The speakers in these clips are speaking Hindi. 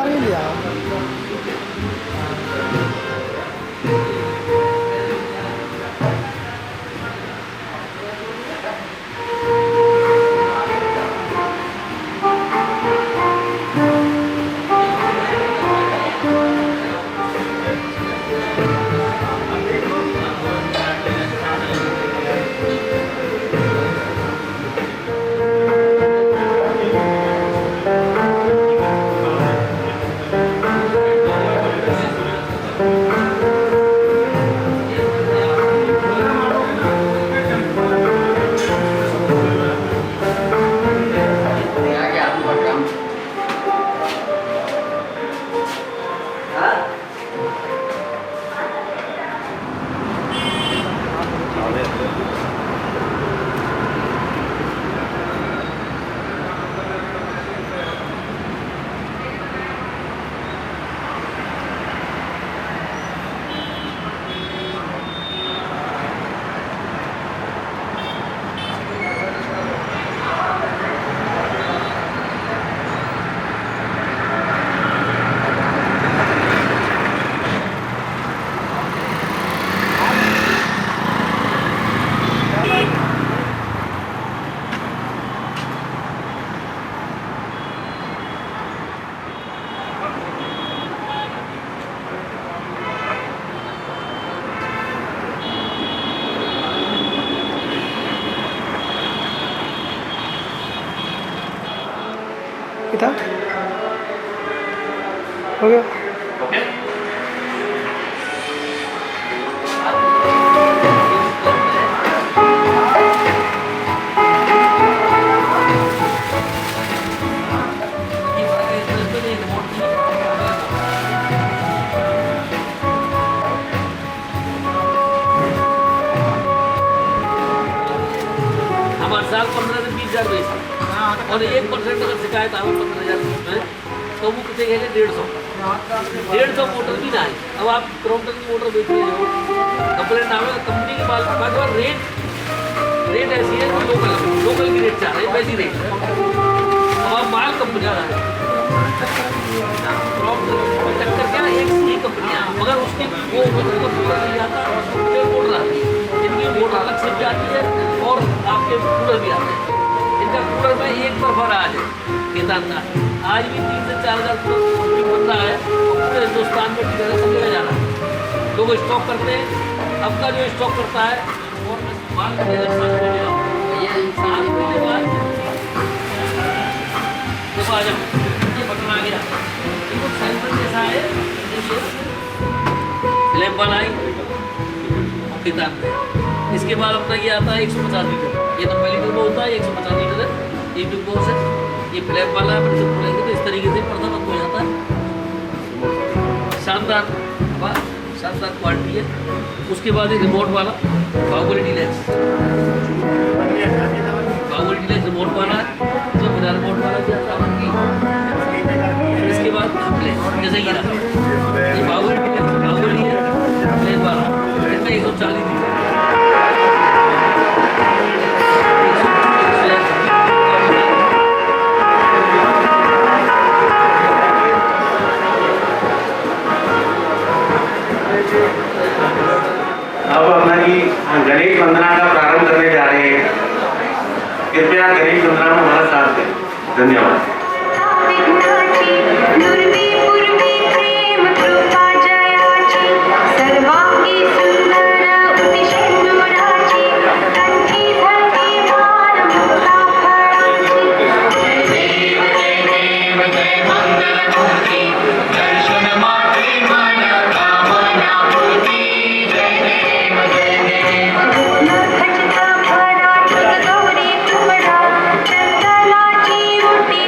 पी लिया। कितना हो गया? हमारे साल 15 से 20,000 बेचते और 1% अगर शिकायत आवे 15,000 में तो वो कितने गए 150 मोटर भी ना है। अब आप क्रॉम्पटन की मोटर बेच रहे हो, कंप्लेंट आवे कंपनी के माल बात रेट ऐसी है लोकल की रेट चाह रहे हैं वैसी रेट। अब आप माल कंपनी का है टक्कर क्या एक ही कंपनियाँ मगर उसके वो पूरा नहीं आता मोटर आती है, इनकी मोटर अलग से भी आती है और आपके कूलर भी आते हैं। इनका कूलर में एक तरफा राज है केदार का, आज भी 3 से 4,000 कूलर बन रहा है और पूरे हिंदुस्तान में ठीक है सब जगह जा रहा है। लोग स्टॉक करते हैं, अब का जो स्टॉक करता है और माल ये इंसान के बाद देखो आ जाओ ये बटन आ गया, इनको सेंसर जैसा है लैंप वाला है केदार में। इसके बाद अपना ये आता है 150 लीटर, ये 90 लीटर में होता है, 150 लीटर है ये बिग बॉस है। ये फ्लैप वाला है, जब खोलेंगे तो इस तरीके से पर्दा बंद हो जाता है। शानदार क्वालिटी है। उसके बाद एक रिमोट वाला बाहुबली डीलक्स रिमोट वाला है, जो बिना रिमोट वाला भी आता है। इसके बाद जैसे ये बाहुबली है फ्लैप वाला, इसमें 140 लीटर अब हमारी गणेश वंदना का प्रारंभ करने जा रहे हैं। कृपया गणेश वंदना में हमारा साथ दें। धन्यवाद। भरा गौरी तुम्हारा चंदला जी उठी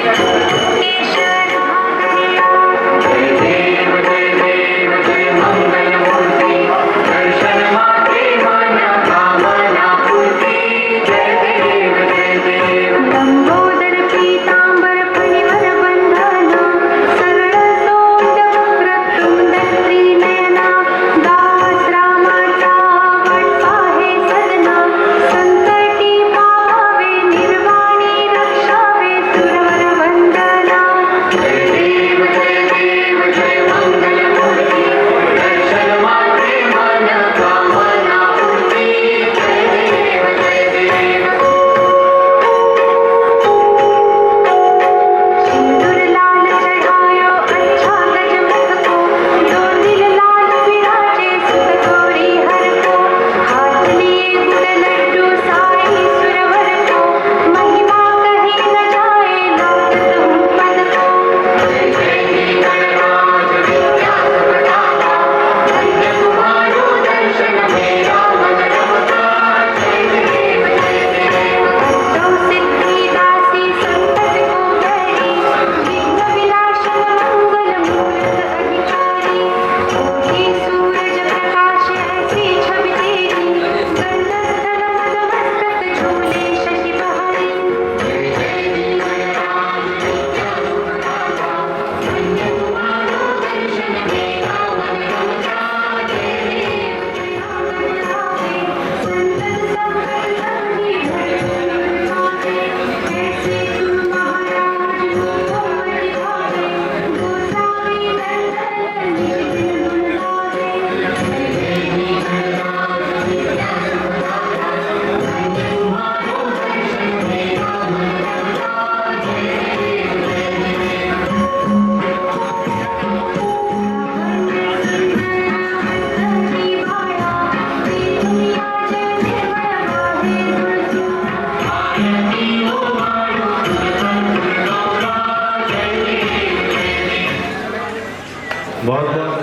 बहुत बहुत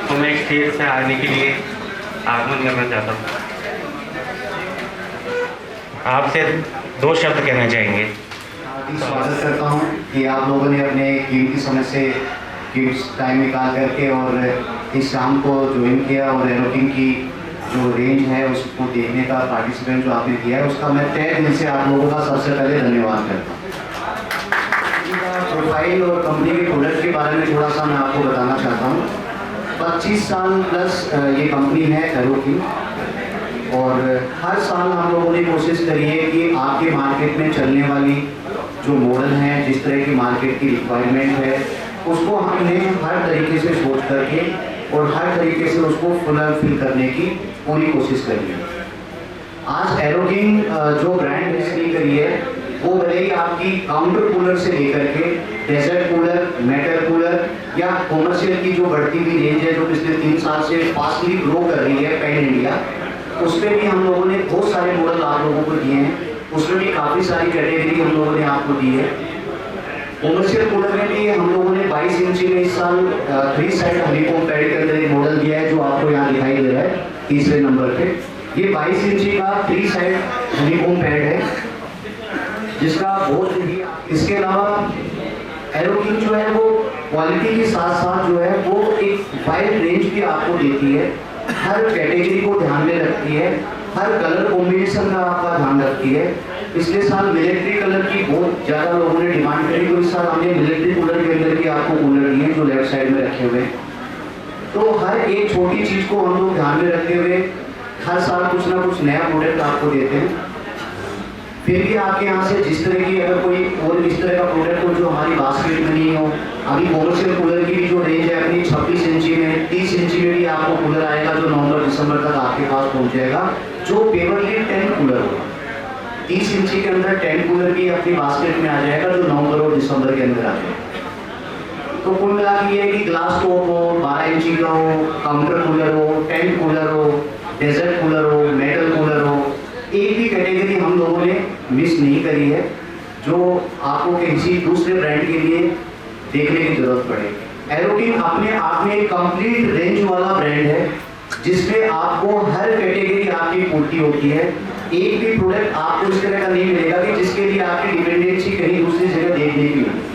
तुम्हें स्टेज से आने के लिए आगमन करना चाहता हूँ। आपसे 2 शब्द कहना चाहेंगे। स्वागत करता हूँ कि आप लोगों ने अपने कीमती समय से टाइम निकाल करके और इस शाम को ज्वाइन किया और एरोकिंग की जो रेंज है उसको देखने का पार्टिसिपेंट जो आपने किया है उसका मैं तहे दिल से आप लोगों का सबसे पहले धन्यवाद करता हूँ। प्रोफाइल और कंपनी के प्रोडक्ट के बारे में थोड़ा सा मैं आपको बताना चाहता हूँ। 25 साल प्लस ये कंपनी है एरोकिंग और हर साल हम लोगों ने कोशिश करी है कि आपके मार्केट में चलने वाली जो मॉडल हैं, जिस तरह की मार्केट की रिक्वायरमेंट है उसको हमने हर तरीके से सोच करके और हर तरीके से उसको फुलफिल करने की पूरी कोशिश करी है। आज एरोकिंग जो ब्रांड इसकी करी है वो भले ही आपकी काउंटर कूलर से लेकर के डेजर्ट कूलर, मेटल कूलर या कॉमर्शियल की जो बढ़ती हुई रेंज है जो पिछले 3 साल से फास्टली ग्रो कर रही है पैन इंडिया, उसमें भी हम लोगों ने बहुत सारे मॉडल आप लोगों को दिए हैं। उसमें भी काफ़ी सारी कैटेगरी हम लोगों ने आपको दी है। कॉमर्शियल कूलर में भी हम लोगों ने 22 इंची में इस साल 3 साइड हनीकॉम पैड के अंदर एक मॉडल दिया है जो आपको यहाँ दिखाई दे रहा है तीसरे नंबर पे। ये 22 इंची का 3 साइड हनीकॉम पैड है जिसका बहुत ही, इसके अलावा एरोकिंग जो है वो क्वालिटी के साथ साथ जो है वो एक वाइड रेंज भी आपको देती है। हर कैटेगरी को ध्यान में रखती है, हर कलर कॉम्बिनेशन का आपका ध्यान रखती है। पिछले साल मिलिट्री कलर की बहुत ज़्यादा लोगों ने डिमांड करी, तो इस साल हमने मिलिट्री कूलर के अंदर भी आपको कूलर दिए जो लेफ्ट साइड में रखे हुए हैं। तो हर एक छोटी चीज़ को हम लोग ध्यान में रखते हुए हर साल कुछ ना कुछ नया प्रोडक्ट आपको देते हैं। फिर भी आपके यहाँ से जिस तरह की अगर कोई और इस तरह का प्रोडक्ट हो जो हमारी बास्केट में नहीं हो, अभी कॉमर्शियल कूलर की भी जो रेंज है अपनी 26 इंची में, 30 इंची में भी आपको कूलर आएगा जो नवंबर दिसंबर तक आपके पास पहुँच जाएगा, जो पेवरली 10 कूलर होगा। 30 इंची के अंदर 10 कूलर भी अपनी बास्केट में आ जाएगा जो नवंबर और दिसंबर के अंदर आ जाएगा। तो कुल मिला के ये है कि ग्लास टॉप हो, 12 इंची का हो, काउंटर कूलर हो, टेंट कूलर हो, डेजर्ट कूलर हो, मेटल कूलर हो, एक भी कैटेगरी हम लोगों ने मिस नहीं करी है जो आपको किसी दूसरे ब्रांड के लिए देखने की जरूरत पड़े। एरोकिंग अपने आप में एक कंप्लीट रेंज वाला ब्रांड है जिसमें आपको हर कैटेगरी आपकी पूर्ति होती है। एक भी प्रोडक्ट आपको इस तरह का नहीं मिलेगा कि जिसके लिए आपकी डिपेंडेंसी कहीं दूसरी जगह देखने की मिले।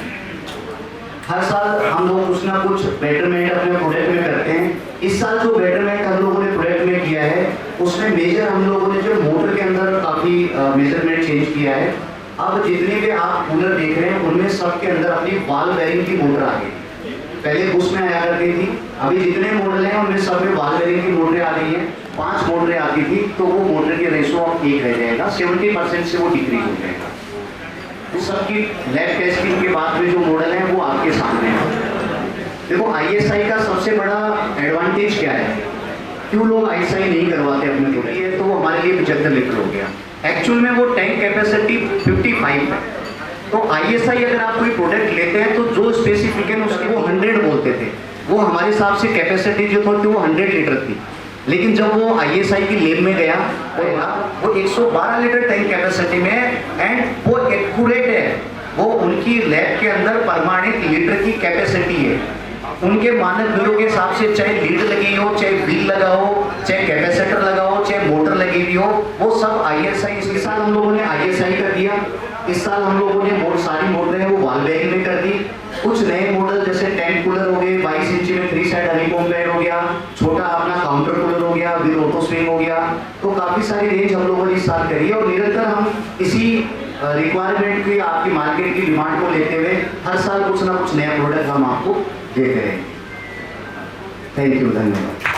हर साल हम लोग कुछ ना कुछ बेटरमेंट अपने प्रोडक्ट में करते हैं। इस साल जो बेटरमेंट हम लोगों ने प्रोडक्ट में किया है उसमें मेजर हम लोगों ने जो मोटर के अंदर काफ़ी मेजरमेंट चेंज किया है। अब जितने भी आप कूलर देख रहे हैं उनमें सबके अंदर अपनी वॉल बेयरिंग की मोटर आ गई। पहले बुश में आया करती थी, अभी जितने मॉडल हैं उनमें सब में वॉल बेयरिंग की मोटरें आ गई हैं। 5 मोटरें आती थी तो वो मोटर के रेशो अब 1 रह जाएगा, 70% से वो डिक्रीज हो जाएगा। तो सबकी लैब टेस्टिंग के बाद में जो मॉडल है वो आपके सामने है। देखो ISI का सबसे बड़ा एडवांटेज क्या है, क्यों लोग ISI नहीं करवाते अपने प्रोडक्ट, ये तो हमारे लिए 75 लीटर हो गया। एक्चुअल में वो टैंक कैपेसिटी 55 है। तो ISI अगर आप कोई प्रोडक्ट लेते हैं तो जो स्पेसिफिकेशन उसकी वो 100 बोलते थे, वो हमारे हिसाब से कैपेसिटी जो थी वो 100 लीटर थी। लेकिन जब वो ISI की लेब में गया वो 112 लीटर टैंक कैपेसिटी में एंड वो एक्यूरेट है। वो उनकी लैब के अंदर प्रमाणित लीटर की कैपेसिटी है। उनके मानक बिलों के हिसाब से चाहे लीड लगी हो, चाहे व्हील लगा हो, चाहे कैपेसिटर लगा हो, चाहे मोटर लगी हुई हो, वो सब ISI। इस साल हम लोगों ने ISI कर दिया। इस साल हम लोगों ने बहुत सारी मोटरें हैं वो वॉल बेयरिंग में कर दी। कुछ नए मॉडल जैसे टेंट कूलर हो गए, 22 इंची में 3 साइड हनीकॉम पैड हो गया, छोटा अपना काउंटर कूलर हो गया, विद ऑटो स्विंग हो गया। तो काफ़ी सारी रेंज हम लोगों ने इस साल करी है और निरंतर हम इसी रिक्वायरमेंट की आपकी मार्केट की डिमांड को लेते हुए हर साल कुछ ना कुछ नया प्रोडक्ट हम आपको देते रहेंगे। थैंक यू, धन्यवाद।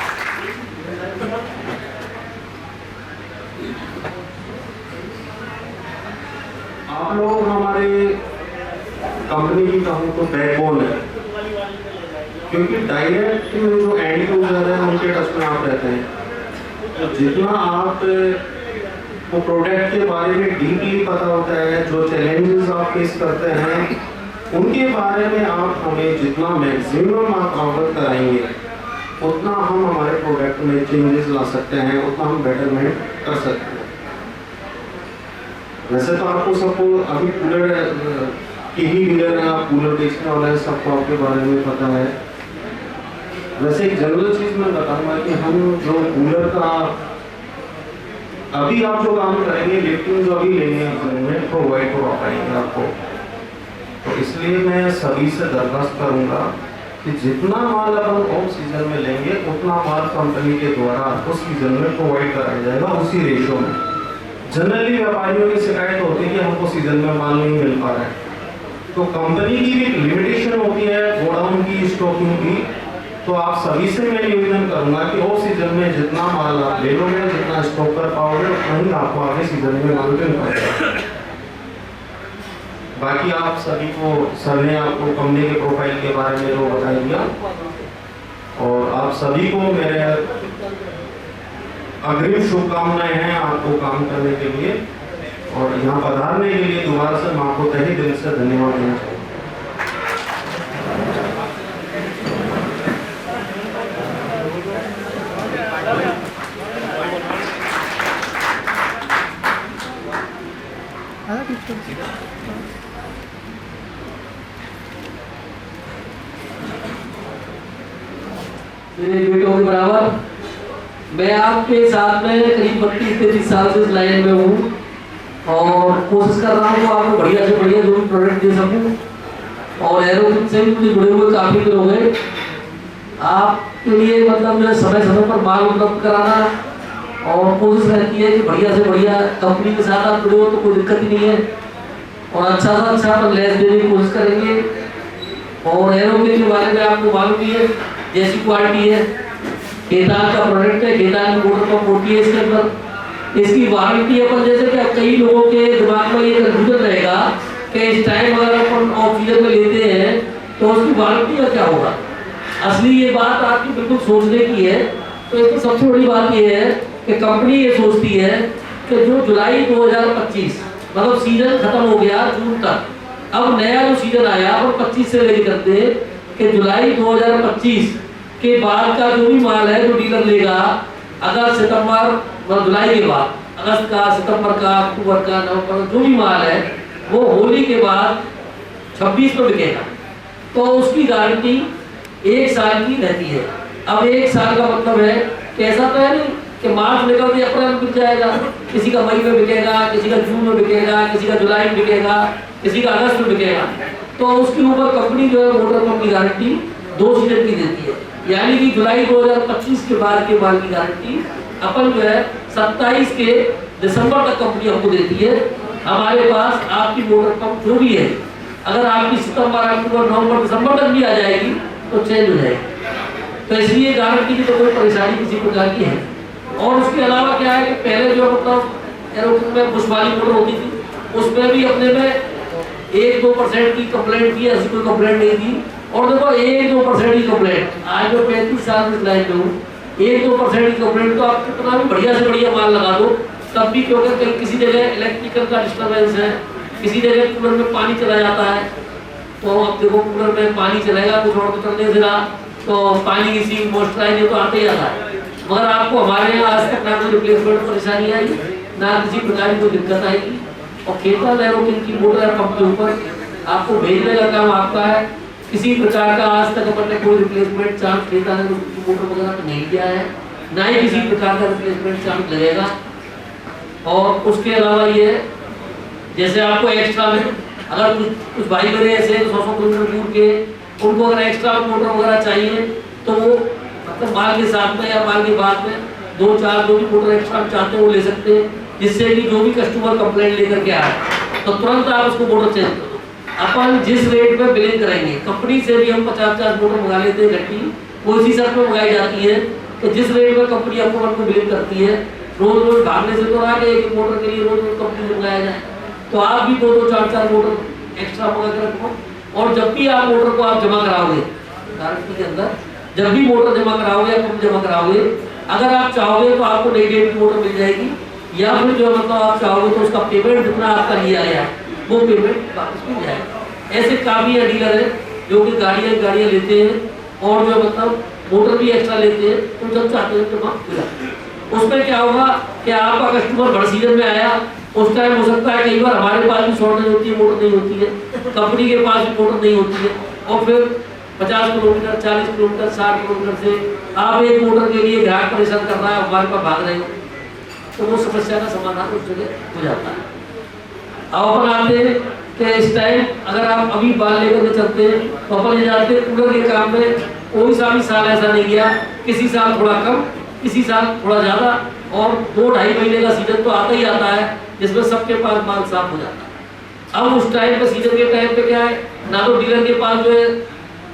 आप लोग हमारे कंपनी की कहूँ तो बैकबोन है, क्योंकि डायरेक्ट जो एंड यूजर है उनके टच में आप रहते हैं। तो जितना आप वो प्रोडक्ट के बारे में डीपली पता होता है, जो चैलेंजेस आप फेस करते हैं उनके बारे में आप हमें जितना मैक्सिमम आप अवगत कराएंगे उतना हम हमारे प्रोडक्ट में चेंजेस ला सकते हैं, उतना हम बेटरमेंट कर सकते हैं। वैसे तो आपको सबको अभी कूलर के ही डीलर है, आप कूलर बेचने वाले हैं, सबको आपके बारे में पता है वैसे एक जनरल चीज़ मैं बताऊंगा कि हम जो कूलर का अभी आप जो काम करेंगे, लिफ्टिंग जो अभी लेंगे में प्रोवाइड करवा पाएंगे आपको। तो इसलिए मैं सभी से दरख्वास्त करूंगा कि जितना माल अपन ऑफ सीजन में लेंगे उतना माल कंपनी के द्वारा उस सीजन में प्रोवाइड कराया जाएगा उसी रेशो में। जनरली व्यापारियों की शिकायत होती है कि हमको सीजन में माल नहीं मिल पा रहा है, तो कंपनी की भी एक लिमिटेशन होती है गोडाउन की, स्टॉकिंग की। तो आप सभी से मैं निवेदन करूंगा कि ऑफ सीजन में जितना माल आप ले लोगे, जितना स्टॉक कर पाओगे, उतना ही आपको आगे सीजन में माल मिल पाएगा। बाकी आप सभी को, सर ने आपको कंपनी के प्रोफाइल के बारे में वो बता दिया, और आप सभी को मेरे अग्रिम शुभकामनाएं हैं आपको काम करने के लिए, और यहाँ पधारने के लिए दोबारा से मैं आपको तहे दिल से धन्यवाद देना चाहूँगा। मेरे बेटों के बराबर मैं आपके साथ में करीब 32-33 साल से इस लाइन में हूँ, और कोशिश कर रहा हूँ आपको बढ़िया से बढ़िया जो भी प्रोडक्ट दे सकूँ। और एरोबिक से भी मुझे जुड़े हुए काफ़ी दिन हो गए। आपके लिए मतलब जो समय समय पर माल उपलब्ध कराना, और कोशिश रहती है कि बढ़िया से बढ़िया कंपनी के साथ आप जुड़े हो तो कोई दिक्कत ही नहीं है, और अच्छा से अच्छा अपन लेस देने की कोशिश करेंगे। और एरोबिक के बारे में आपको मालूम ही है जैसी क्वालिटी है, केदार का प्रोडक्ट है, केदार की मोटर पंप होती है इसके अंदर। इसकी वारंटी अपन जैसे कि कई लोगों के दिमाग में ये कंफ्यूजन रहेगा कि इस टाइम अगर अपन ऑक्सीजन में लेते हैं तो उसकी वारंटी का क्या होगा। असली ये बात आपकी बिल्कुल सोचने की है। तो इसकी सबसे बड़ी बात ये है कि कंपनी ये सोचती है कि जो जुलाई 2025 मतलब सीजन खत्म हो गया जून तक, अब नया जो सीजन आया और 25 से लेकर करते हैं कि जुलाई 2025 के बाद का जो भी माल है जो डीलर लेगा, अगस्त सितंबर जुलाई के बाद, अगस्त का, सितंबर का, अक्टूबर का, नवंबर का जो भी माल है वो होली के बाद 26 में बिकेगा। तो उसकी गारंटी 1 साल की रहती है। अब 1 साल का मतलब है कि ऐसा तो है नहीं कि मार्च निकल के अप्रैल में बिक जाएगा, किसी का मई में बिकेगा, किसी का जून में बिकेगा, किसी का जुलाई में बिकेगा, किसी का अगस्त में बिकेगा। तो उसके ऊपर कंपनी जो है मोटर पंप की गारंटी 2 सीजन की देती है, यानी कि जुलाई 2025 के बाद के माल की गारंटी अपन जो है 27 के दिसंबर तक कंपनी हमको देती है। हमारे पास आपकी मोटर पंप जो भी है, अगर आपकी सितंबर, अक्टूबर, नवंबर, दिसंबर तक भी आ जाएगी तो चेंज हो जाएगी। तो इसलिए गारंटी की तो कोई परेशानी किसी प्रकार की है। और उसके अलावा क्या है कि पहले जो मतलब एरोबिक में बुश वाली मोटर होती थी, उसमें भी अपने में 1-2% की कंप्लेंट थी, ऐसी कोई कंप्लेंट नहीं थी। और देखो 1-2% की कंप्लेंट, आज जो 35 साल में लाइन में हूँ, 1-2% की कंप्लेंट तो आप कितना भी बढ़िया से बढ़िया माल लगा दो तब भी, क्योंकि कहीं किसी जगह इलेक्ट्रिकल का डिस्टर्बेंस है, किसी जगह कूलर में पानी चला जाता है। तो अब देखो कूलर में पानी चलेगा कुछ और तो चलने से ना, तो पानी किसी मॉइस्चराइजर तो आते ही आता है। मगर आपको हमारे यहाँ आज तक ना कोई रिप्लेसमेंट परेशानी आई, ना किसी प्रकार की कोई दिक्कत आएगी। और केदार एरोबिक की मोटर पंप के ऊपर आपको भेजने का काम आपका है। किसी प्रकार का आज तक अपन ने कोई रिप्लेसमेंट चार्ज केदार एरोबिक की मोटर वगैरह नहीं किया है, ना ही किसी प्रकार का रिप्लेसमेंट चार्ज लगेगा। और उसके अलावा ये जैसे आपको एक्स्ट्रा में अगर कुछ भाई मेरे ऐसे 100 किलोमीटर दूर के, उनको अगर एक्स्ट्रा मोटर वगैरह चाहिए तो वो मतलब माल के साथ में या माल के बाद में 2-4 जो भी मोटर एक्स्ट्रा चाहते हैं वो ले सकते हैं, जिससे कि जो भी कस्टमर कंप्लेंट लेकर के आए तो तुरंत आप उसको मोटर चेंज कर दो। अपन जिस रेट में बिलिंग करेंगे, कंपनी से भी हम 50-50 मोटर मंगा लेते हैं घंटी, वो इसी शर्त में मंगाई जाती है कि जिस रेट में कंपनी अपन को बिलिंग करती है, रोज भागने से तो ना कि एक मोटर के लिए रोज कंपनी में मंगाया जाए। तो आप भी 2-2, 4-4 मोटर एक्स्ट्रा मंगा कर रखो। और जब भी आप मोटर को आप जमा कराओगे गारंटी के अंदर, जब भी मोटर जमा कराओगे या पंप जमा कराओगे, अगर आप चाहोगे तो आपको नई डेट की मोटर मिल जाएगी, या फिर जो मतलब आप चाहोगे तो उसका पेमेंट जितना आपका लिया गया है वो पेमेंट वापस मिल जाएगा। ऐसे काफ़ी डीलर है जो कि गाड़ियाँ लेते हैं और जो मतलब मोटर भी एक्स्ट्रा लेते हैं, तो जब चाहते हैं जमा हो जाते हैं। उसमें क्या होगा कि आपका कस्टमर भर सीजन में आया, उस टाइम हो सकता है कई बार हमारे पास भी शॉर्टेज होती है, मोटर नहीं होती है, कंपनी के पास भी मोटर नहीं होती है, और फिर 50 किलोमीटर, 40 किलोमीटर, 60 किलोमीटर से आप एक मोटर के लिए ग्राहक परेशान कर रहा है, हमारे पास भाग रहे हो, तो वो समस्या का समाधान उस जगह हो जाता है। अब अपन आते हैं कि इस टाइम अगर आप अभी बाल लेकर के चलते हैं तो अपन ये जानते हैं कूलर के काम में कोई सा भी साल ऐसा नहीं गया, किसी साल थोड़ा कम, किसी साल थोड़ा ज़्यादा, और 2-2.5 महीने का सीजन तो आता ही आता है जिसमें सबके पास माल साफ हो जाता है। अब उस टाइम पे, सीजन के टाइम पे क्या है, ना तो डीलर के पास जो है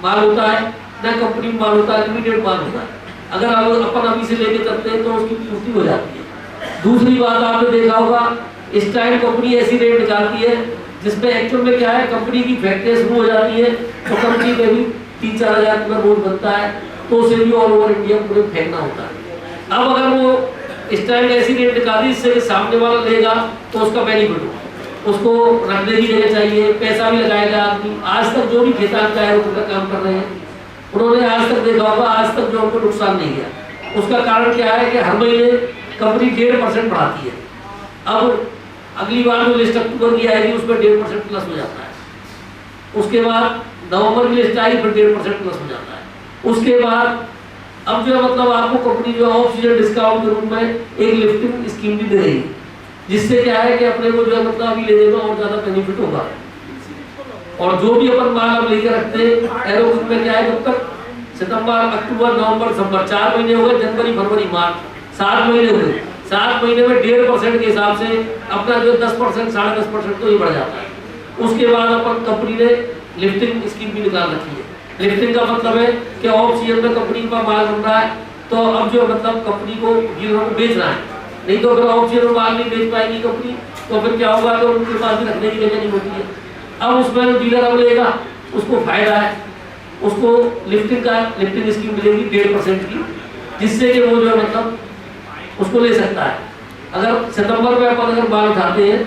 माल होता है, ना कंपनी में माल होता है, लिमिटेड माल होता है। अगर अपन अभी से लेके चलते हैं तो उसकी पूर्ति हो जाती है। दूसरी बात आपने देखा होगा, इस टाइम कंपनी ऐसी रेट निकालती है जिसमें एक्चुअल में क्या है, कंपनी की फैक्ट्री शुरू हो जाती है तो कंपनी में भी 3-4 हज़ार कूलर रोज बनता है, तो उसे भी ऑल ओवर इंडिया पूरे फेंकना होता है। अब अगर वो इस टाइम ऐसी रेट निकाली जिससे सामने वाला लेगा तो उसका बेनिफिट हो, उसको रखने की जगह चाहिए, पैसा भी लगाएगा आदमी। आज तक जो भी खेतान का है उनका काम कर रहे हैं, उन्होंने आज तक देखा होगा, आज तक जो उनको नुकसान नहीं किया। उसका कारण क्या है कि हर महीने कंपनी 1.5% बढ़ाती है। अब अगली बार जो लिस्ट अक्टूबर की आएगी उसमें 1.5% प्लस हो जाता है। उसके बाद नवंबर की लिस्ट आई, फिर 1.5% प्लस हो जाता है। उसके बाद अब जो है मतलब आपको कंपनी जो ऑफ सीजन डिस्काउंट के रूप में एक लिफ्टिंग स्कीम भी दे रही है, जिससे क्या है कि अपने को जो है मतलब अभी लेने में और ज़्यादा बेनिफिट होगा। और जो भी अपन माल अब लेकर रखते हैं एरोग्रुप में क्या है, जब तक सितंबर, अक्टूबर, नवंबर, दिसंबर 4 महीने हो गए, जनवरी, फरवरी, मार्च 7 महीने हो गए। 7 महीने में 1.5% के हिसाब से अपना जो 10%, 10.5% तो ये बढ़ जाता है। उसके बाद अपन कंपनी ने लिफ्टिंग स्कीम भी निकाल रखी है। लिफ्टिंग का मतलब है कि ऑफ सीजन में कंपनी का माल बन रहा है तो अब जो मतलब कंपनी को डीलरों को बेचना है, नहीं तो अगर ऑफ सीजन में माल नहीं बेच पाएगी कंपनी तो फिर क्या होगा, तो उनके पास भी रखने की जगह नहीं होती है। अब उसमें डीलर अब लेगा, उसको फायदा है, उसको लिफ्टिंग स्कीम मिलेगी 1.5% की, जिससे कि वो जो है मतलब उसको ले सकता है। अगर सितंबर में अपन अगर माल उठाते हैं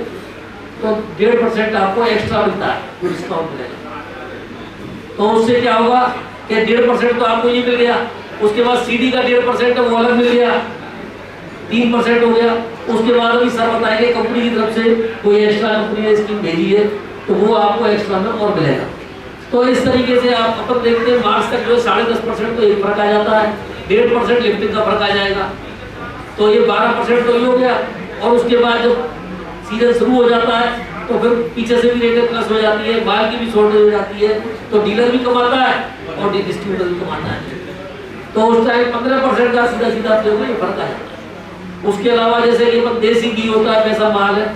तो 1.5% आपको एक्स्ट्रा मिलता है, जो डिस्काउंट मिलेगा। तो उससे क्या होगा कि 1.5% तो आपको ये मिल गया, उसके बाद सीडी का 1.5% वो अलग मिल गया, 3% हो गया। उसके बाद अभी सर बताएंगे कंपनी की तरफ से कोई एक्स्ट्रा कंपनी ने स्कीम भेजी है तो वो आपको एक्स्ट्रा में और मिलेगा। तो इस तरीके से आप अपन देखते हैं मार्च तक जो है 10.5% तो एक फर्क आ जाता है, 1.5% लिफ्टिंग का फर्क आ जाएगा, तो ये 12% तो ये हो गया। और उसके बाद जब सीजन शुरू हो जाता है तो फिर पीछे से भी रेटें प्लस हो जाती है, माल की भी शॉर्टेज हो जाती है, तो डीलर भी कमाता है और डिस्ट्रीब्यूटर भी कमाता है। तो उस टाइम 15% का सीधा सीधा अपने को ये फर्क आ जाता है। उसके अलावा जैसे कि देसी घी होता है, पैसा माल है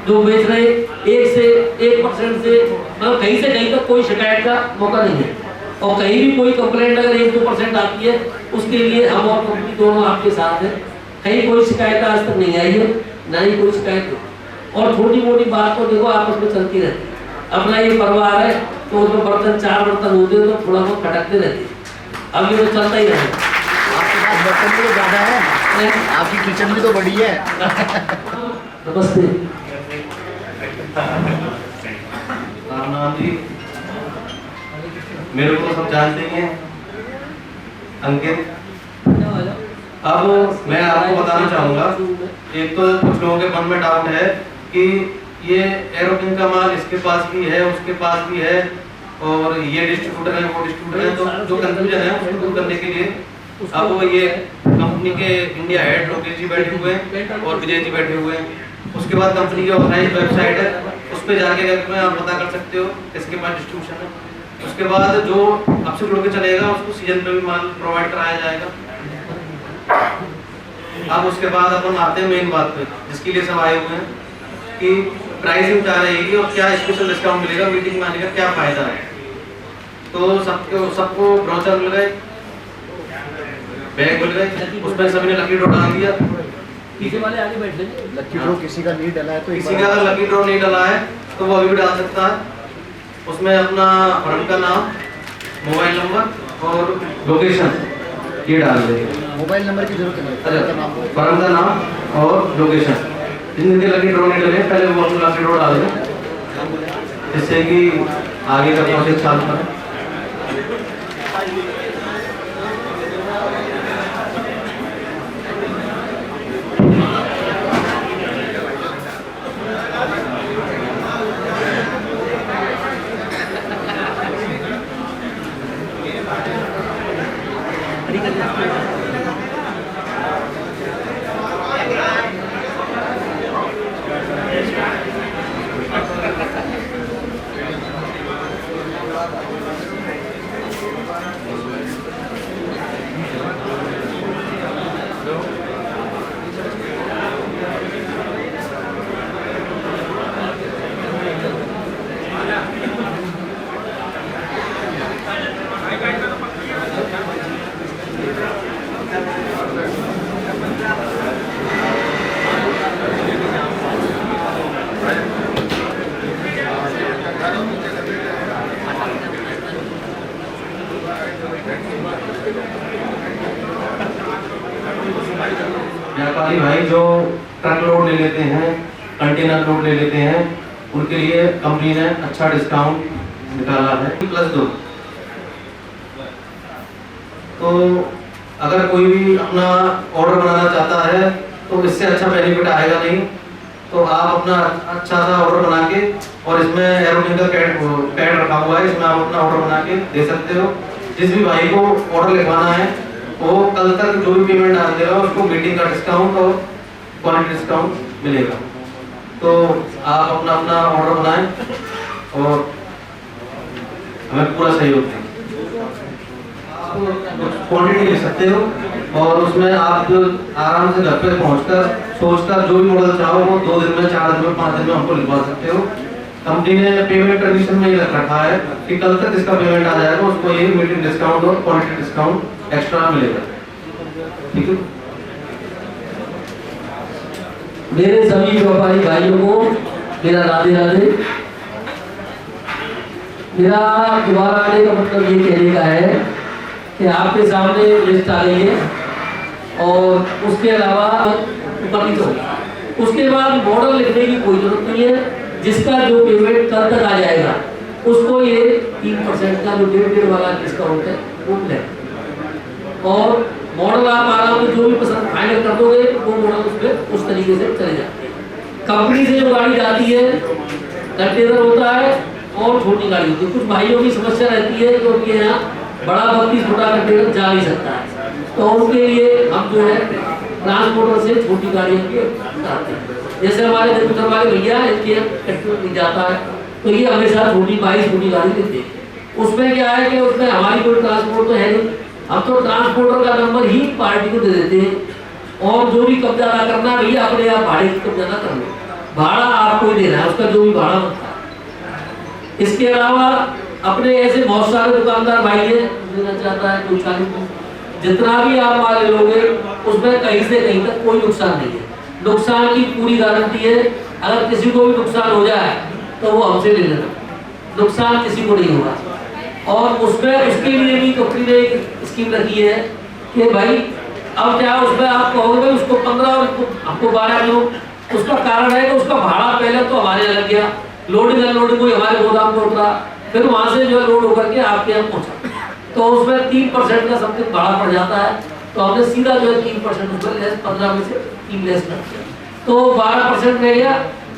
जो बेच रहे 1% से मतलब कहीं से कहीं तक कोई शिकायत का मौका नहीं है। और कहीं भी कोई कंप्लेंट अगर 1-2% आती है उसके लिए हम और कंपनी दोनों आपके साथ हैं। कहीं कोई शिकायत आज तक नहीं आई है, ना ही कोई शिकायत हो। और छोटी मोटी बात तो देखो आपस में चलती रहती है। अपना ये परिवार है तो उसमें बर्तन 4 बर्तन होते हैं तो थोड़ा बहुत खटकते रहते हैं, अब ये तो चलता ही रहेगा। आपके पास बर्तन भी तो ज़्यादा है, आपकी किचन भी तो बड़ी है। नमस्ते। राम जी, मेरे को सब जानते ही हैं, अंकित। अब मैं आपको बताना चाहूँगा, एक तो कुछ लोगों के मन में डाउट है कि ये एरोकिंग का माल इसके पास भी है, उसके पास भी है, और ये डिस्ट्रीब्यूटर है, वो डिस्ट्रीब्यूटर है, तो जो कंफ्यूजन है उसको दूर करने के लिए अब ये कंपनी के इंडिया हेड लोकेश जी बैठे हुए हैं और विजय जी बैठे हुए हैं। उसके बाद कंपनी की ऑर्गेनाइज वेबसाइट है, उस पर जाके आप पता कर सकते हो इसके पास डिस्ट्रीब्यूशन है। उसके बाद जो अब से जुड़ के चलेगा उसको सीजन पे भी माल प्रोवाइड कराया जाएगा। अब उसके बाद अपन आते हैं मेन बात पे जिसके लिए सब आए हुए हैं कि प्राइसिंग क्या रहेगी और क्या स्पेशल डिस्काउंट मिलेगा, मीटिंग में आने का क्या फायदा है। तो सबको ब्रोचर मिल गए, बैग मिल गए, उसमें सभी ने लकी ड्रॉ डाल दिया। पीछे वाले आगे बैठ लेंगे। लकी ड्रॉ किसी का नहीं डला है तो किसी का अगर लकी ड्रॉ नहीं डला है तो वो अभी भी डाल सकता है। उसमें अपना फर्म का नाम, मोबाइल नंबर और लोकेशन ये डाल देंगे। मोबाइल नंबर की जरूरत नहीं है, फर्म का नाम और लोकेशन। जिनके लकी ड्रॉ नहीं डले पहले वो अपना लकी ड्रॉ डाल दें, जिससे कि आगे का प्रोसेस चालू करें। व्यापारी भाई जो ट्रक लोड ले लेते हैं, कंटेनर लोड ले लेते हैं, उनके लिए कंपनी ने अच्छा डिस्काउंट निकाला है +2। तो अगर कोई भी अपना ऑर्डर बनाना चाहता है तो इससे अच्छा बेनिफिट आएगा नहीं। तो आप अपना अच्छा सा ऑर्डर बना के, और इसमें एरोटिन का पैड रखा हुआ है, इसमें आप अपना ऑर्डर बना के दे सकते हो। जिस भी भाई को ऑर्डर लिखवाना है वो कल तक जो भी पेमेंट डाल देगा उसको मीटिंग का डिस्काउंट और क्वालिटी डिस्काउंट मिलेगा। तो आप अपना अपना ऑर्डर बनाएं और हमें पूरा सहयोग दें। क्वांटिटी ले सकते हो और उसमें आप जो आराम से घर पे पहुंचकर सोचकर जो भी मॉडल चाहो वो 2 दिन में, 4 दिन में, 5 दिन में हमको लिखवा सकते हो। कंपनी ने पेमेंट कंडीशन में ये रखा है कि कल तक इसका पेमेंट आ जाएगा, उसको ये मीटिंग डिस्काउंट और क्वालिटी डिस्काउंट एक्स्ट्रा मिलेगा। ठीक है। मेरे सभी व्यापारी भाइयों को मेरा राधे राधे। मेरा दोबारा आने का मतलब ये कहने का है कि आपके सामने लिस्ट आ गई है और उसके अलावा उपनीत होगा। उसके बाद मॉडल लिखने की कोई जरूरत नहीं है। जिसका जो पेमेंट कल तक आ जाएगा उसको ये 3% का जो 1.5 वाला डिस्काउंट है वो मिलेगा। और मॉडल आप आराम से जो भी पसंद फाइनल कर दोगे वो मॉडल उसमें उस तरीके से चले जाते हैं। कंपनी से जो गाड़ी जाती है कंटेनर होता है और छोटी गाड़ी होती है। कुछ भाइयों की समस्या रहती है क्योंकि यहाँ बड़ा भक्ति छोटा कंटेनर जा नहीं सकता है, तो उनके लिए हम जो है ट्रांसपोर्टर से छोटी गाड़ियों के कराते हैं। जैसे हमारे देवघर वाले भैया इनके कंटेनर नहीं जाता है तो ये हमेशा छोटी गाड़ी लेते हैं। उसमें क्या है कि उसमें हमारी कोई ट्रांसपोर्ट तो है नहीं, हम तो ट्रांसपोर्टर का नंबर ही पार्टी को दे देते हैं और जो भी कब्जा ना करना है भैया अपने आप भाड़े की कब्जा ना कर लो, भाड़ा आपको ही देना है, उसका जो भी भाड़ा बनता है। इसके अलावा अपने ऐसे बहुत सारे दुकानदार भाई हैं, देना चाहता है कोई 40, जितना भी आप माल लोगे उसमें कहीं से कहीं तक कोई नुकसान नहीं है। नुकसान की पूरी गारंटी है। अगर किसी को भी नुकसान हो जाए तो वो हमसे ले लेना, नुकसान किसी को नहीं होगा। और उसमें उसके लिए भी कंपनी ने एक स्कीम रखी है कि भाई अब क्या उसमें आप कहोगे उसको 15 और हमको 12 किलो, उसका कारण है कि उसका भाड़ा पहले तो हमारे लग गया, लोडिंग अनलोडिंग कोई हमारे गोदाम में उतरा, फिर वहां से जो है लोड होकर के आपके यहाँ पहुंचा, तो उसमें 3% का समथिंग भाड़ा पड़ जाता है। तो हमने सीधा जो है 3% उसमें लेस, 15 में से 3 लेस कर दिया, तो 12% रह गया।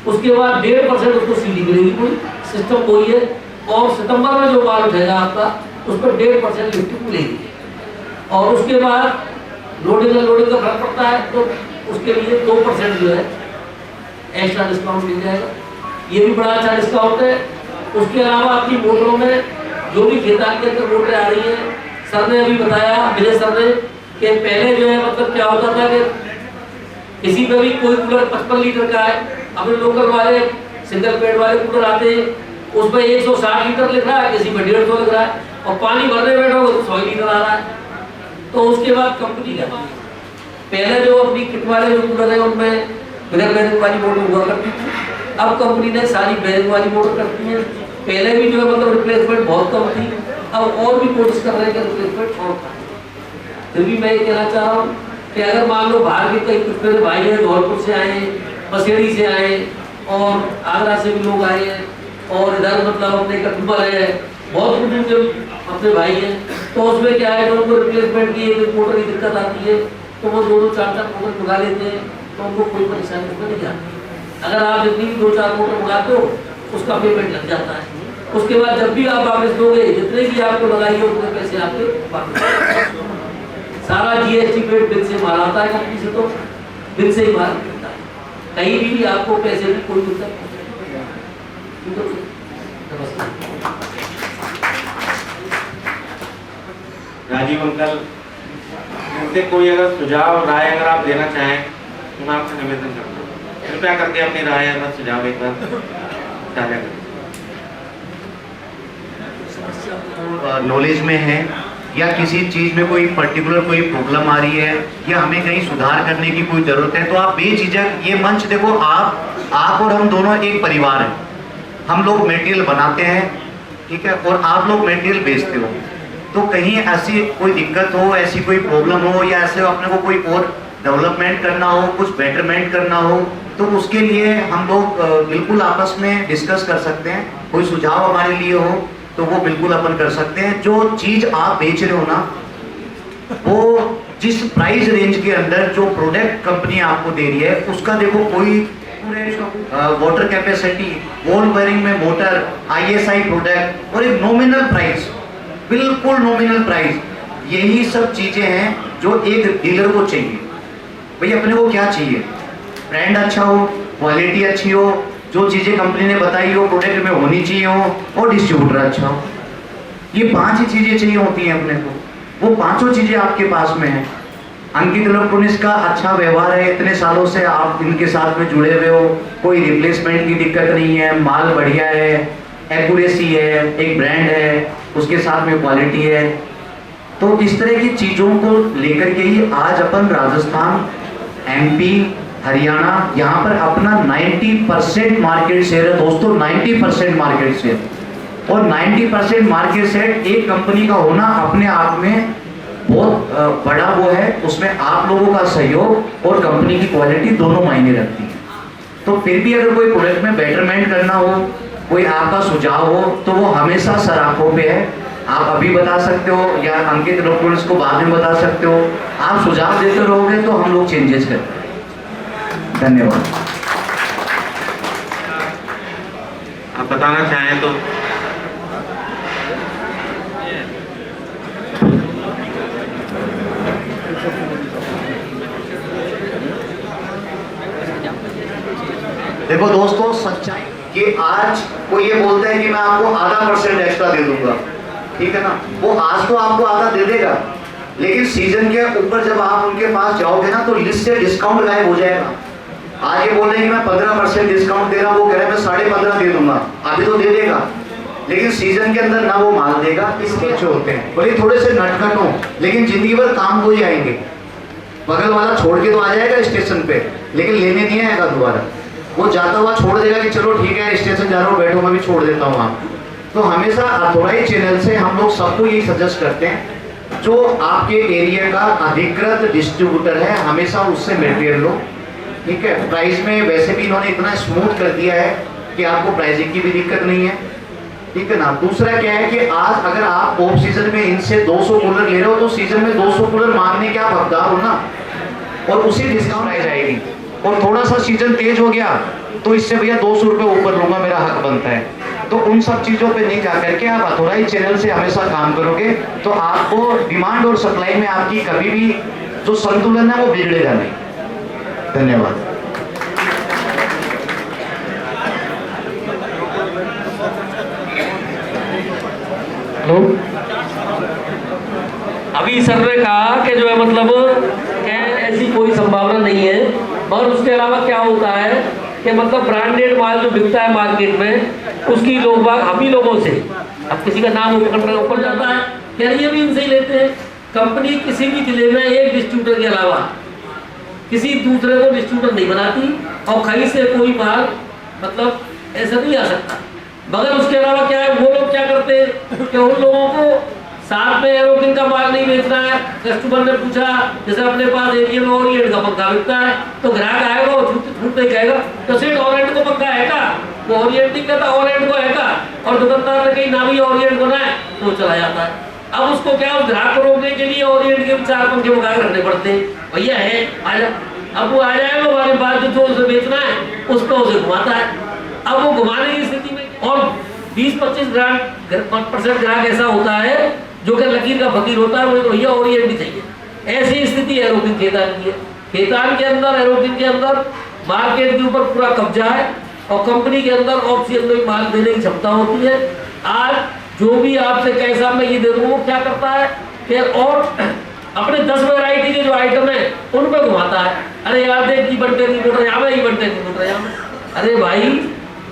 उसके बाद 1.5% उसको सीधी मिलेगी, कोई सिस्टम कोई है। और सितंबर में जो माल उठेगा आपका उस पर 1.5% लिफ्टिंग मिलेगी। और उसके बाद लोडिंग अनलोडिंग का फर्क पड़ता है तो उसके लिए 2% जो है एक्स्ट्रा डिस्काउंट मिल जाएगा, ये भी बड़ा अच्छा डिस्काउंट है। उसके अलावा अपनी मोटरों में जो भी खेतान के अंदर मोटरें आ रही हैं, सर ने अभी बताया, विजय सर ने, कि पहले जो है मतलब क्या होता था कि किसी पे भी कोई कूलर 55 लीटर का है, अपने लोकल वाले सिंगल बेड वाले कूलर आते हैं उसमें 160 लीटर लिख रहा है, किसी में 150 लिख रहा है, और पानी भरने बैठोगे तो 100 लीटर आ रहा है। तो उसके बाद कंपनी क्या, पहले जो अपनी किट वाले जो कूलर है उनमें बिना बैरिंग वाली मोटर हुआ करती थी, अब कंपनी ने सारी बैरिंग वाली मोटर करती है। पहले भी जो है मतलब रिप्लेसमेंट बहुत कम थी, अब और भी कोशिश कर रहे हैं कि रिप्लेसमेंट और कम। फिर भी मैं ये कहना चाह रहा हूँ कि अगर मान लो बाहर के कई कुछ मेरे भाई हैं, धौलपुर से आए, मसेड़ी से आए और आगरा से भी लोग आए हैं, और इधर मतलब अपने कटुम्बर है, बहुत कुछ जो अपने भाई हैं, तो उसमें क्या है उनको रिप्लेसमेंट की एक मोटर की दिक्कत आती है तो वो 2-4 मोटर मंगा लेते हैं, तो उनको कोई परेशानी उसमें नहीं आती। अगर आप जितनी भी 2-4 मोटर मंगाते हो उसका पेमेंट लग जाता है। उसके बाद जब भी आप वापस दोगे जितने भी आपको लगाइए उतने पैसे आपके वापस। सारा GST पेड बिल से माल आता है कंपनी से, तो बिल से ही माल मिलता है, कहीं भी आपको पैसे की कोई दिक्कत नहीं। राजीव अंकल, इनसे कोई अगर सुझाव राय अगर आप देना चाहें तो मैं आपसे निवेदन करता हूँ, कृपया करके अपनी राय अगर सुझाव एक बार साझा करें। नॉलेज में है या किसी चीज़ में कोई पर्टिकुलर कोई प्रॉब्लम आ रही है या हमें कहीं सुधार करने की कोई ज़रूरत है, तो आप बेझिझक ये मंच देखो, आप और हम दोनों एक परिवार हैं। हम लोग मटेरियल बनाते हैं, ठीक है, और आप लोग मटेरियल बेचते हो, तो कहीं ऐसी कोई दिक्कत हो, ऐसी कोई प्रॉब्लम हो या ऐसे अपने को कोई और डेवलपमेंट करना हो, कुछ बेटरमेंट करना हो, तो उसके लिए हम लोग बिल्कुल आपस में डिस्कस कर सकते हैं। कोई सुझाव हमारे लिए हो तो वो बिल्कुल अपन कर सकते हैं। जो चीज़ आप बेच रहे हो ना, वो जिस प्राइस रेंज के अंदर जो प्रोडक्ट कंपनी आपको दे रही है, उसका देखो कोई वाटर कैपेसिटी, बॉल बेयरिंग में मोटर, ISI प्रोडक्ट और एक नॉमिनल प्राइस, बिल्कुल नॉमिनल प्राइस, यही सब चीजें हैं जो एक डीलर को चाहिए। भाई अपने को क्या चाहिए? ब्रांड अच्छा हो, क्वालिटी अच्छी हो, जो चीजें कंपनी ने बताई हो प्रोडक्ट में होनी चाहिए हो, और डिस्ट्रीब्यूटर अच्छा हो। ये 5 ही चीजें चाहिए होती हैं अपने को, वो 5 चीजें आपके पास में है। अंकित इलेक्ट्रॉनिक्स का अच्छा व्यवहार है, इतने सालों से आप इनके साथ में जुड़े हुए हो, कोई रिप्लेसमेंट की दिक्कत नहीं है, माल बढ़िया है, एक्यूरेसी है, एक ब्रांड है, उसके साथ में क्वालिटी है। तो इस तरह की चीज़ों को लेकर के ही आज अपन राजस्थान, MP, हरियाणा, यहाँ पर अपना 90% मार्केट शेयर है दोस्तों, 90% मार्केट शेयर। और 90% मार्केट शेयर एक कंपनी का होना अपने आप में बहुत बड़ा वो है। उसमें आप लोगों का सहयोग और कंपनी की क्वालिटी दोनों मायने रखती है। तो फिर भी अगर कोई प्रोडक्ट में बेटरमेंट करना हो, कोई आपका सुझाव हो, तो वो हमेशा सराखों पे है। आप अभी बता सकते हो या अंकित इलेक्ट्रॉनिक्स को बाद में बता सकते हो। आप सुझाव देते रहोगे तो हम लोग चेंजेस करते हैं। धन्यवाद। आप बताना चाहें तो। देखो दोस्तों, सच्चाई कि आज कोई ये बोलता है कि मैं आपको आधा % एक्स्ट्रा दे दूंगा, ठीक है ना, वो आज तो आपको आधा दे देगा, लेकिन सीजन के ऊपर जब आप उनके पास जाओगे ना तो लिस्ट से डिस्काउंट गायब हो जाएगा। आज ये बोल रहे हैं कि मैं 15% डिस्काउंट दे रहा हूँ, वो कह रहे हैं मैं 15.5 दे दूंगा, अभी तो दे देगा, लेकिन सीजन के अंदर ना वो माल देगा। इसलिए अच्छे होते हैं, भले थोड़े से नटखट हो, लेकिन जिंदगी भर काम हो ही आएंगे। बगल वाला छोड़ के तो आ जाएगा स्टेशन पे, लेकिन लेने नहीं आएगा दोबारा। वो जाता हुआ छोड़ देगा कि चलो ठीक है स्टेशन जा रहा हूँ, बैठो मैं भी छोड़ देता हूँ आप। तो हमेशा अथॉराइज चैनल से हम लोग सबको यही सजेस्ट करते हैं, जो आपके एरिया का अधिकृत डिस्ट्रीब्यूटर है हमेशा उससे मटेरियल लो, ठीक है। प्राइस में वैसे भी इन्होंने इतना स्मूथ कर दिया है कि आपको प्राइसिंग की भी दिक्कत नहीं है, ठीक है ना। दूसरा क्या है कि आज अगर आप ऑफ सीजन में इनसे 200 कूलर ले रहे हो तो सीजन में 200 कूलर मांगने के आप हकदार हो ना, और उसी डिस्काउंट आ जाएगी। और थोड़ा सा सीजन तेज हो गया तो इससे भैया 200 रुपये ऊपर लूंगा, मेरा हक बनता है। तो उन सब चीज़ों पे नहीं जाकर के आप अथॉराइज चैनल से हमेशा काम करोगे तो आपको डिमांड और सप्लाई में आपकी कभी भी जो संतुलन है वो बिगड़ेगा नहीं। धन्यवाद। हेलो, अभी सर ने कहा कि जो है मतलब ऐसी कोई संभावना नहीं है, और उसके अलावा क्या होता है कि मतलब ब्रांडेड माल जो बिकता है मार्केट में उसकी लोग बाग हम ही लोगों से, अब किसी का नाम ऊपर जाता है यार ये भी इनसे ही लेते हैं। कंपनी किसी भी जिले में एक डिस्ट्रीब्यूटर के अलावा किसी दूसरे को डिस्ट्रीब्यूटर नहीं बनाती, और कहीं से कोई माल मतलब ऐसा नहीं आ सकता। मगर उसके अलावा क्या है, वो लोग क्या करते हैं कि उन लोगों को साथ में एरोकिन का माल नहीं बेचना है। कस्टमर ने पूछा, जैसे अपने पास एरिया में ओरिएंट का पंखा बिकता है, तो ग्राहक आएगा वो छूट नहीं कहेगा तो सेठ ओरिएंट को पंखा है का, वो ओरिएंट नहीं कहता ओरिएंट को है का, और दुकानदार ने कहीं ना भी ओरिएंट बना है तो चला जाता है। अब उसको क्या, उस ग्राहक को रोकने के लिए ओरिएंट के 4 पंखे मंगा के रखने पड़ते हैं, भैया है आजा। अब वो आ जाएगा, हमारे पास जो उसे बेचना है उस पर उसे घुमाता है। अब वो घुमाने की स्थिति में और 20-25% ग्राहक ऐसा होता है जो कि लकीर का फकीर होता है, वो तो भैया ओरिएंट भी चाहिए। ऐसी स्थिति एरोकिन खेतान की है। खेतान के अंदर एरोकिन के अंदर मार्केट के ऊपर पूरा कब्जा है, और कंपनी के अंदर ऑफ सीजन में माल देने की क्षमता होती है। आज जो भी आपसे कैसा मैं ये दे दूँ, वो क्या करता है कि और अपने 10 वैरायटी के जो आइटम है उन पर घुमाता है। अरे यार देख, ई बनते की मोटर यहाँ में, ई बनते की मोटर यहाँ में। अरे भाई,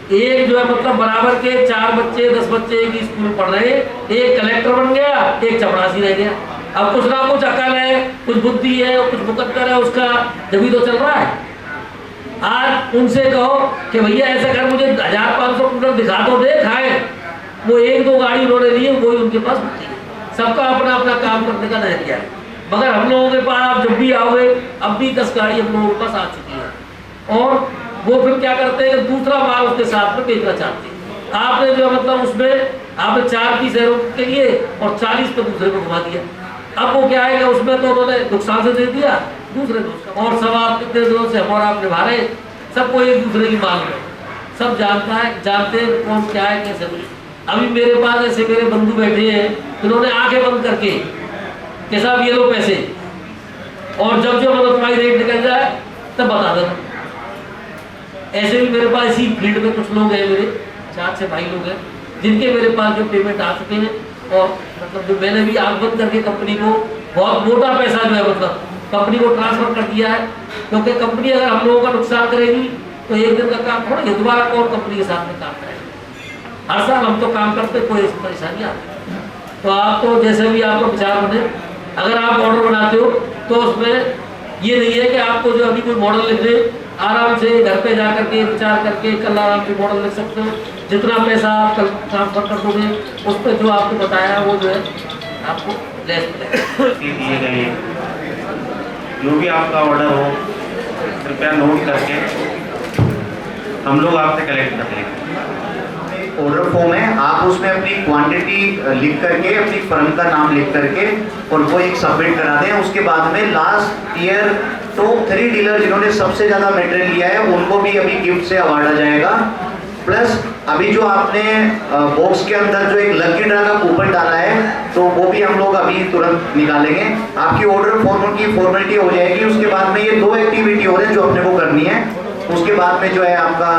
एक जो है मतलब बराबर के 4 बच्चे 10 बच्चे एक ही स्कूल पढ़ रहे, एक कलेक्टर बन गया, एक चपरासी रह गया। अब कुछ ना कुछ अकल है, कुछ बुद्धि है, कुछ मुकद्दर है उसका, जब तो चल रहा है। आज उनसे कहो कि भैया ऐसा कर, मुझे 1500 कुंटल दिखा तो दे खाए, वो 1-2 गाड़ी उन्होंने ली, वही उनके पास होती है। सबका अपना अपना काम करने का नजरिया है। मगर हम लोगों के पास आप जब भी आओगे, अब भी 10 गाड़ी हम लोगों के पास आ चुकी है, और वो फिर क्या करते हैं कि दूसरा माल उसके साथ में बेचना चाहते हैं। आपने जो मतलब उसमें आपने 4 पीस एरोकिन के लिए और 40 पे दूसरे को घुमा दिया। अब वो क्या है कि उसमें तो उन्होंने नुकसान से दे दिया दूसरे को, और सब आप कितने दिनों से हमारा आप निभा रहे, सबको एक दूसरे की माल में सब जानता है, जानते हैं कौन क्या है कैसे नहीं। अभी मेरे पास ऐसे मेरे बंधु बैठे हैं जिन्होंने आंखें बंद करके कि साहब ये लो पैसे, और जब जो मतलब तुम्हारी रेट निकल जाए तब बता देना। ऐसे भी मेरे पास इसी फील्ड में कुछ लोग हैं, मेरे 4-6 भाई लोग हैं जिनके मेरे पास जो पेमेंट आ चुके हैं, और मतलब जो मैंने भी आंख बंद करके कंपनी को बहुत मोटा पैसा जो है मतलब कंपनी को ट्रांसफर कर दिया है, क्योंकि कंपनी अगर हम लोगों का नुकसान करेगी तो एक दिन का काम थोड़ा, दोबारा कौन कंपनी के साथ में काम करेगा। हर साल हम तो काम करते, कोई परेशानी आती। तो आप तो जैसे भी आपका विचार बने, अगर आप ऑर्डर बनाते हो तो उसमें ये नहीं है कि आपको जो अभी कोई मॉडल लिख दे, आराम से घर पे जा करके विचार करके कल आराम से मॉडल लिख सकते हो। जितना पैसा आप कल ट्रांसफर कर दोगे उस पर जो आपको बताया वो जो है आपको लेस मिलेगा। दिए गए जो भी आपका ऑर्डर हो कृपया नोट करके हम लोग आपसे कलेक्ट कर लेंगे। ऑर्डर फॉर्म है, आप उसमें अपनी क्वांटिटी लिख करके अपनी फर्म का नाम लिख करके और वो एक सबमिट करा दें। उसके बाद में लास्ट ईयर टॉप 3 डीलर जिन्होंने सबसे ज़्यादा मटेरियल लिया है उनको भी अभी गिफ्ट से अवार्ड आ जाएगा। प्लस अभी जो आपने बॉक्स के अंदर जो एक लकी ड्रा का कूपन डाला है तो वो भी हम लोग अभी तुरंत निकालेंगे। आपकी ऑर्डर फॉर्म की फॉर्मेलिटी हो जाएगी। उसके बाद में ये 2 एक्टिविटी हो रही है जो अपने को करनी है। उसके बाद में जो है आपका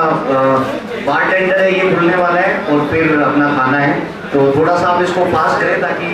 बार टेंडर है ये खुलने वाला है और फिर अपना खाना है। तो थोड़ा सा आप इसको फास्ट करें ताकि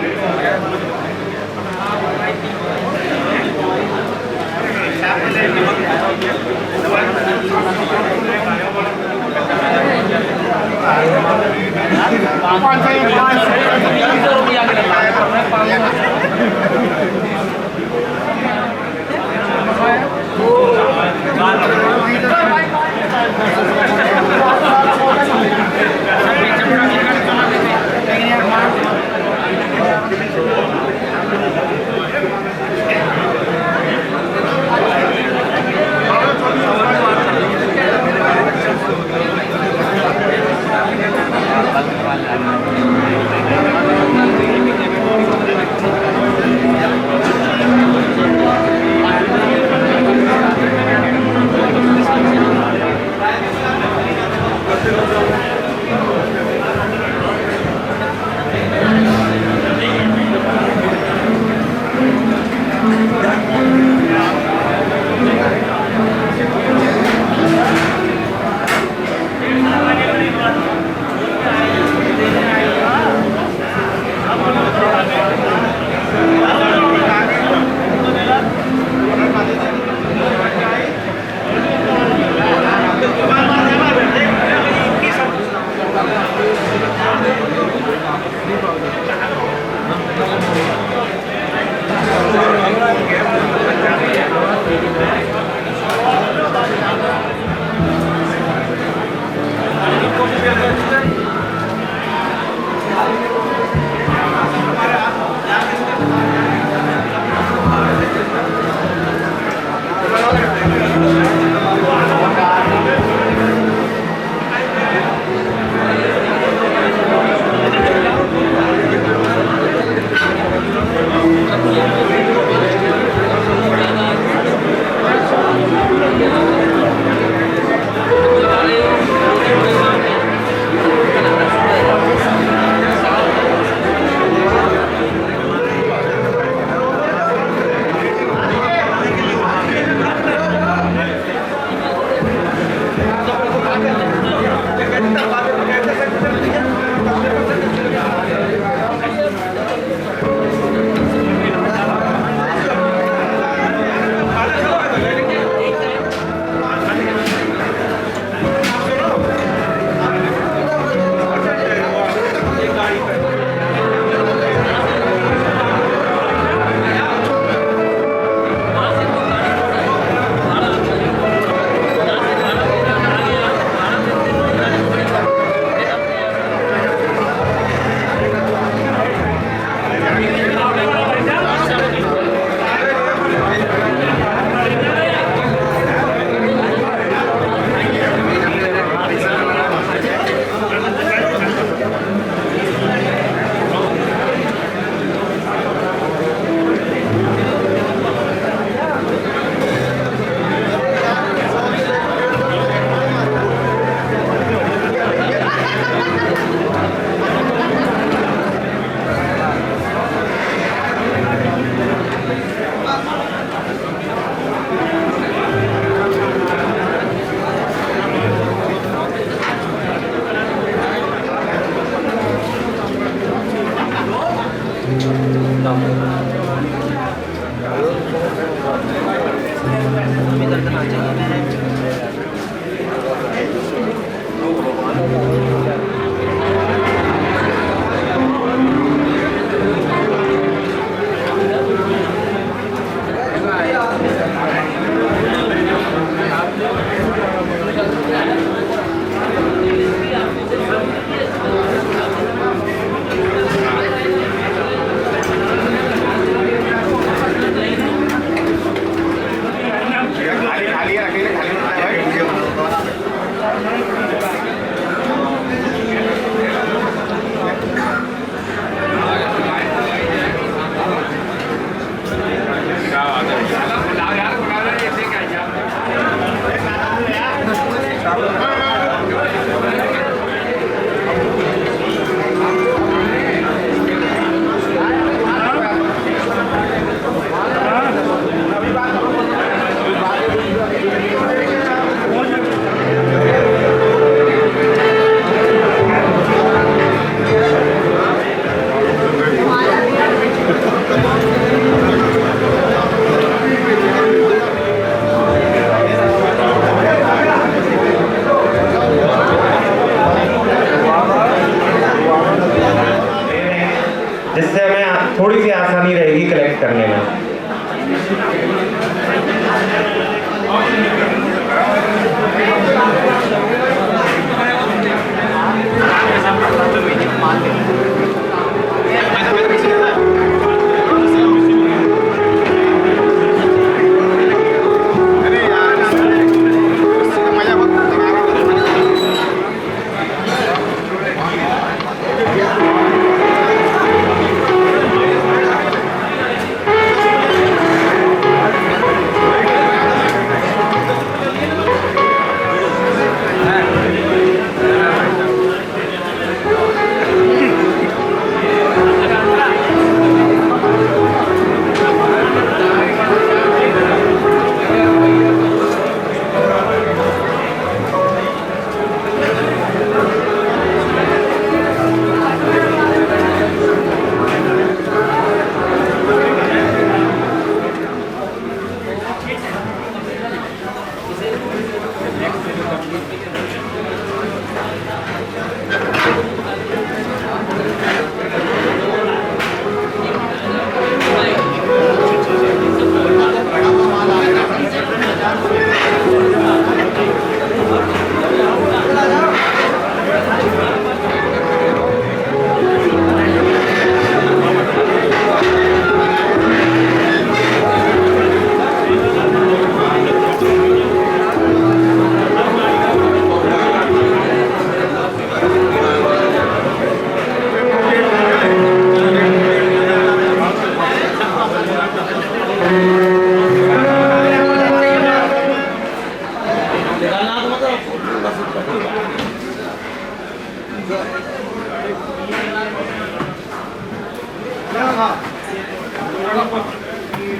जिससे हमें थोड़ी सी आसानी रहेगी कलेक्ट करने में।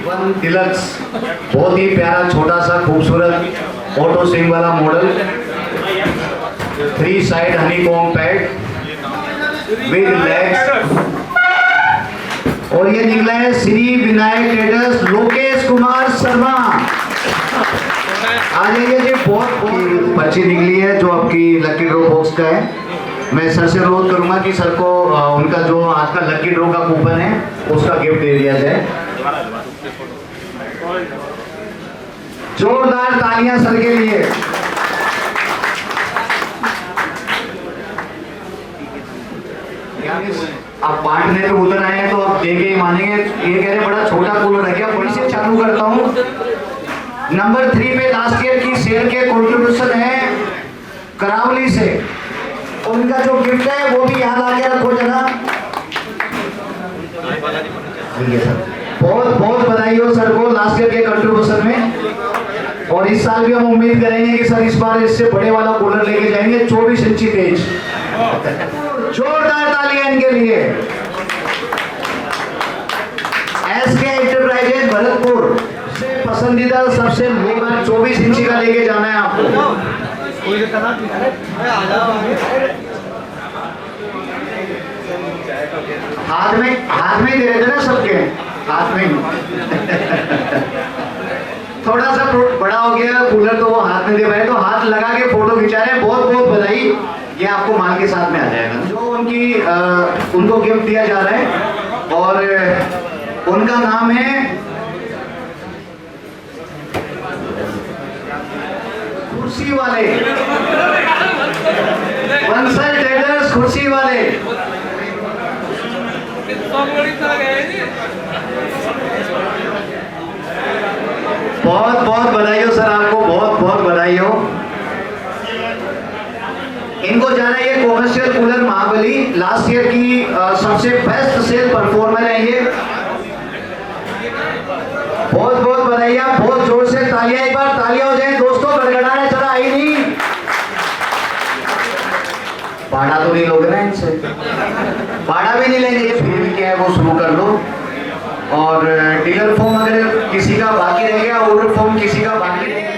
वन डिलक्स बहुत ही प्यारा छोटा सा खूबसूरत ऑटो स्विंग वाला model, 3 side honeycomb pad with legs. और ये निकला है श्री विनायक ट्रेडर्स लोकेश कुमार शर्मा। आ जाइए जी। बहुत पर्ची निकली है जो आपकी लकी ड्रॉ बॉक्स का है। मैं सर से अनुरोध करूंगा कि सर को उनका जो आज का लकी ड्रॉ का कूपन है उसका गिफ्ट दे दिया जाए। जोरदार तालियां सर के लिए। आप बांटने तो उधर आए हैं तो आप देखे ही मानेंगे। ये कह रहे बड़ा छोटा कूलर है क्या? वहीं से चालू करता हूँ। नंबर 3 पे लास्ट ईयर की सेल के कंट्रीब्यूशन है करावली से। उनका जो गिफ्ट है वो भी याद आके रखो जरा। ठीक है सर, बहुत बहुत बधाई हो सर को लास्ट ईयर के कंट्रीब्यूशन में। और इस साल भी हम उम्मीद करेंगे कि सर इस बार इससे बड़े वाला कूलर लेके जाएंगे 24 इंची तेज। जोरदार तालियां इनके लिए। एसके एंटरप्राइजेज भरतपुर से पसंदीदा सबसे महंगा 24 इंची का लेके जाना है आपको। हाथ में दे रहे थे ना सबके। हाथ में थोड़ा सा बड़ा हो गया कूलर तो वो हाथ में दे पाए, तो हाथ लगा के फोटो खिंचा रहे हैं। बहुत बहुत बधाई, ये आपको माल के साथ में आ जाएगा। जो उनको गिफ्ट दिया जा रहा है और उनका नाम है कुर्सी वाले, बंसल ट्रेडर्स कुर्सी वाले। बहुत बहुत बधाई हो सर, आपको बहुत बहुत बधाई हो। इनको जा रहा है ये कॉमर्शियल कूलर महाबली, लास्ट ईयर की सबसे बेस्ट सेल परफॉर्मर है ये। बहुत बहुत बधाई, आप बहुत जोर से तालियां, एक बार तालियां हो जाए दोस्तों, गड़गड़ाने चला आई नहीं। भाड़ा तो नहीं लोगे ना इनसे, भाड़ा भी नहीं लेंगे, ये फिर भी क्या है वो शुरू कर लो। और डीलर फॉर्म अगर किसी का बाकी रह गया, ऑर्डर फॉर्म किसी का बाकी रह गया,